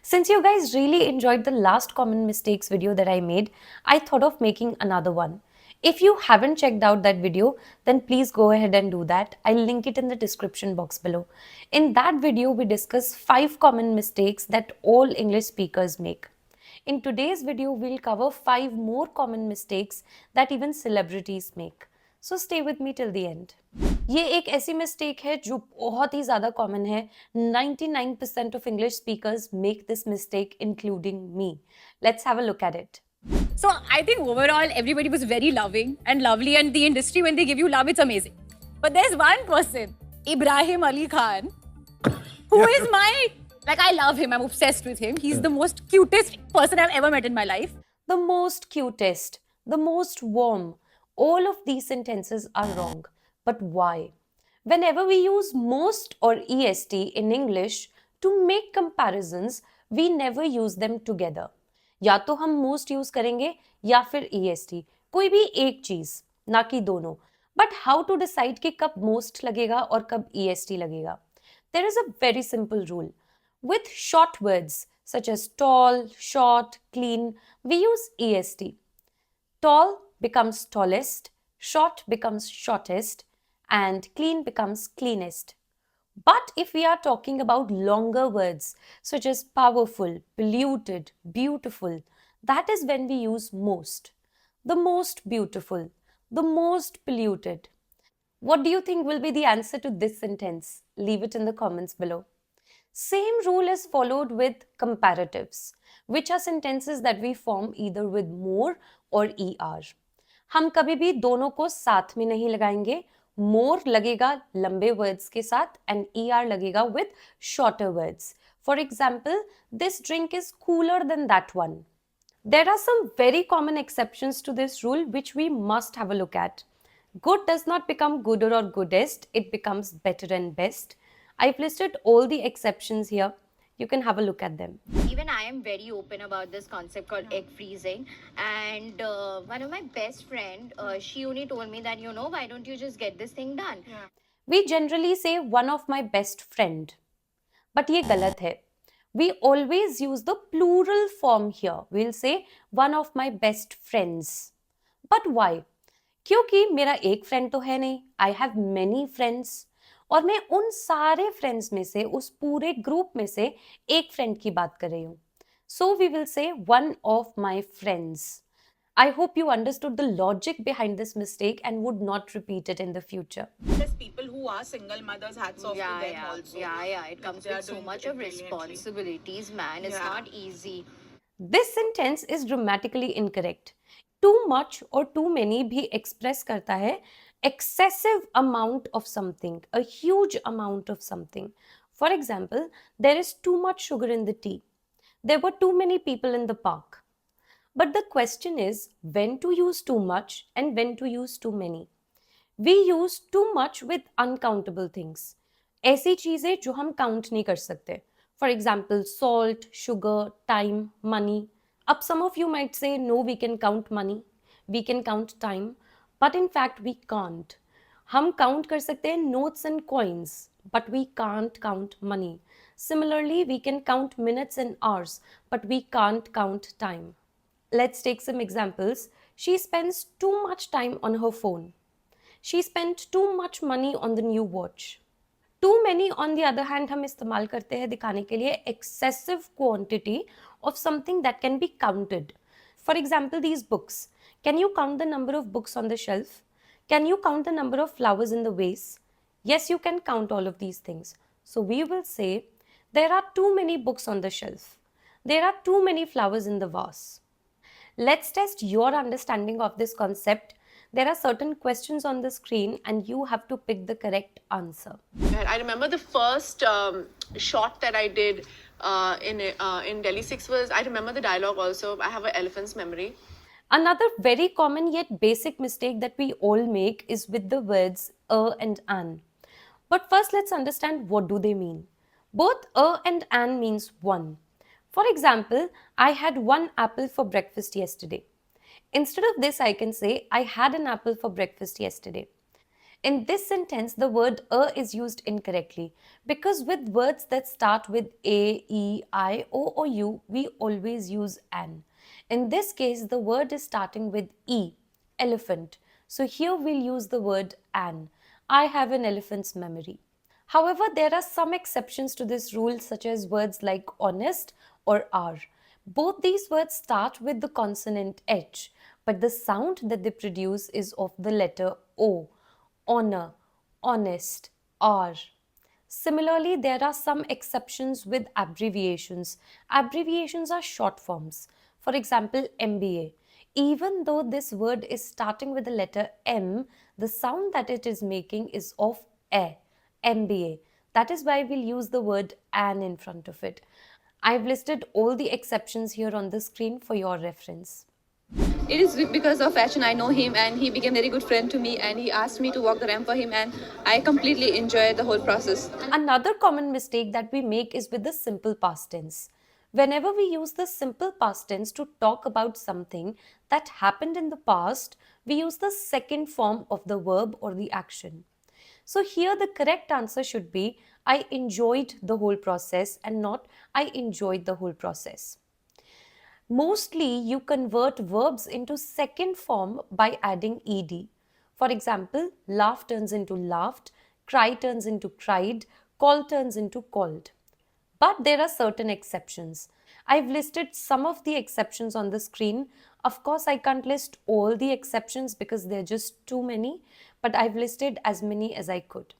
Since you guys really enjoyed the last common mistakes video that I made, I thought of making another one. If you haven't checked out that video, then please go ahead and do that. I'll link it in the description box below. In that video, we discuss 5 common mistakes that all English speakers make. In today's video, we'll cover 5 more common mistakes that even celebrities make. So stay with me till the end. ये एक ऐसी mistake है जो बहुत ही ज़्यादा common है. 99% of English speakers make this mistake including me. Let's have a look at it. So I think overall everybody was very loving and lovely, and the industry, when they give you love, it's amazing. But there's one person, Ibrahim Ali Khan, who is I love him. I'm obsessed with him. He's the most cutest person I've ever met in my life. The most cutest, the most warm. All of these sentences are wrong. But why? Whenever we use most or est in English to make comparisons, we never use them together. या तो हम most use करेंगे या फिर est. कोई भी एक चीज, ना कि दोनों. But how to decide कि कब most लगेगा और कब est लगेगा? There is a very simple rule. With short words such as tall, short, clean, we use est. Tall becomes tallest, short becomes shortest, and clean becomes cleanest. But if we are talking about longer words such as powerful, polluted, beautiful, that is when we use most. The most beautiful, the most polluted. What do you think will be the answer to this sentence? Leave it in the comments below. Same rule is followed with comparatives, which are sentences that we form either with more or er. हम कभी भी दोनों को साथ में नहीं लगाएंगे. More लगेगा लंबे words के साथ and er लगेगा with shorter words. For example, this drink is cooler than that one. There are some very common exceptions to this rule which we must have a look at. Good does not become gooder or goodest, it becomes better and best. I've listed all the exceptions here. You can have a look at them. Even I am very open about this concept called egg freezing. And one of my best friend, she only told me that, why don't you just get this thing done? Yeah. We generally say one of my best friend. But ये गलत है. We always use the plural form here. We'll say one of my best friends. But why? क्योंकि मेरा एक friend तो है नहीं. I have many friends. और मैं उन सारे फ्रेंड्स में से, उस पूरे ग्रुप में से एक फ्रेंड की बात कर रही हूँ. So we will say one of my friends. I hope you understood the logic behind this mistake and would not repeat it in the future. There's people who are single mothers, hats off to them also. Yeah. It comes with so much of responsibilities, man. It's not easy. This sentence is grammatically incorrect. Too much or too many भी express करता है excessive amount of something, a huge amount of something. For example, there is too much sugar in the tea. There were too many people in the park. But the question is when to use too much and when to use too many. We use too much with uncountable things. ऐसी चीजें जो हम count नहीं कर सकते. For example, salt, sugar, time, money. Up some of you might say, no, we can count money, we can count time, but in fact we can't. हम count कर सकते हैं notes and coins, but we can't count money. Similarly, we can count minutes and hours, but we can't count time. Let's take some examples. She spends too much time on her phone. She spent too much money on the new watch. Too many on the other hand हम इस्तेमाल करते हैं दिखाने के लिए excessive quantity of something that can be counted. For example, these books. Can you count the number of books on the shelf? Can you count the number of flowers in the vase? Yes, you can count all of these things. So we will say there are too many books on the shelf. There are too many flowers in the vase. Let's test your understanding of this concept. There are certain questions on the screen and you have to pick the correct answer. I remember the first shot that I did in Delhi 6 was, I remember the dialogue also. I have an elephant's memory. Another very common yet basic mistake that we all make is with the words and an. But first let's understand what do they mean. Both and an means one. For example, I had 1 apple for breakfast yesterday. Instead of this, I can say, I had an apple for breakfast yesterday. In this sentence, the word a is used incorrectly because with words that start with a, e, I, o or u, we always use an. In this case, the word is starting with e, elephant. So here we'll use the word an. I have an elephant's memory. However, there are some exceptions to this rule, such as words like honest or are. Both these words start with the consonant H, but the sound that they produce is of the letter O. Honor, honest, are. Similarly, there are some exceptions with abbreviations. Abbreviations are short forms. For example, MBA. Even though this word is starting with the letter M, the sound that it is making is of A. MBA. That is why we'll use the word an in front of it. I've listed all the exceptions here on the screen for your reference. It is because of fashion. I know him and he became a very good friend to me, and he asked me to walk the ramp for him, and I completely enjoyed the whole process. Another common mistake that we make is with the simple past tense. Whenever we use the simple past tense to talk about something that happened in the past, we use the second form of the verb or the action. So here the correct answer should be I enjoyed the whole process and not I enjoyed the whole process. Mostly you convert verbs into second form by adding ed. For example, laugh turns into laughed, cry turns into cried, call turns into called. But there are certain exceptions. I've listed some of the exceptions on the screen. Of course, I can't list all the exceptions because they're just too many, but I've listed as many as I could.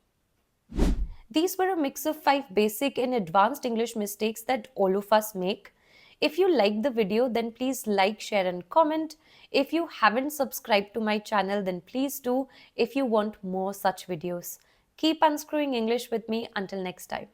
These were a mix of 5 basic and advanced English mistakes that all of us make. If you liked the video, then please like, share and comment. If you haven't subscribed to my channel, then please do if you want more such videos. Keep unscrewing English with me. Until next time.